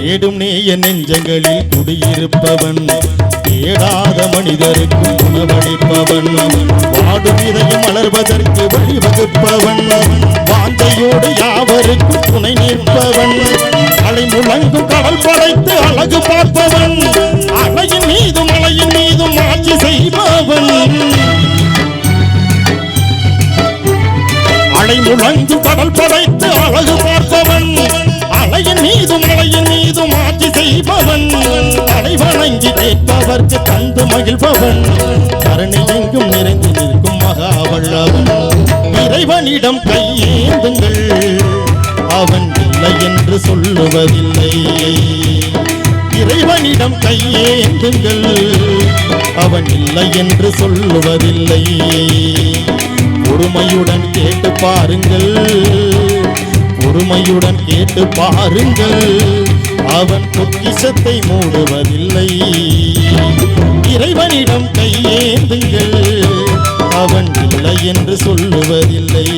தேடும் நேய நெஞ்சங்களில் குடியிருப்பவன் தேடாத மனிதருக்கு உணவளிப்பவன் வாடும் இதயம் மலர்வதற்கு வழிவகுப்பவன் வாந்தையோடு யாவருக்கும் துணை நிற்பவன் அலை முழங்கும் கடல் படைத்து அழகு பார்ப்பவன் அலையின் மீதும் மலையின் மீதும் ஆட்சி செய்பவன் அலை முழங்கும் கடல் படைத்து அழகு பார்ப்பவன் அலையின் மீதும் மலையின் மீதும் ஆட்சி செய்பவன் தலை வணங்கி கேட்பவர்க்கு தந்து மகிழ்பவன் கருணை எங்கும் நிறைந்து நிற்கும் மகாவல்லவன் இறைவனிடம் கையேந்துங்கள் அவன் இல்லை என்று சொல்லுவதில்லை இறைவனிடம் கையேந்துங்கள் அவன் இல்லை என்று சொல்லுவதில்லை பொறுமையுடன் கேட்டு பாருங்கள் பொறுமையுடன் கேட்டு பாருங்கள் அவன் பொக்கிஷத்தை மூடுவதில்லை இறைவனிடம் கையேந்துங்கள் அவன் இல்லை என்று சொல்லுவதில்லை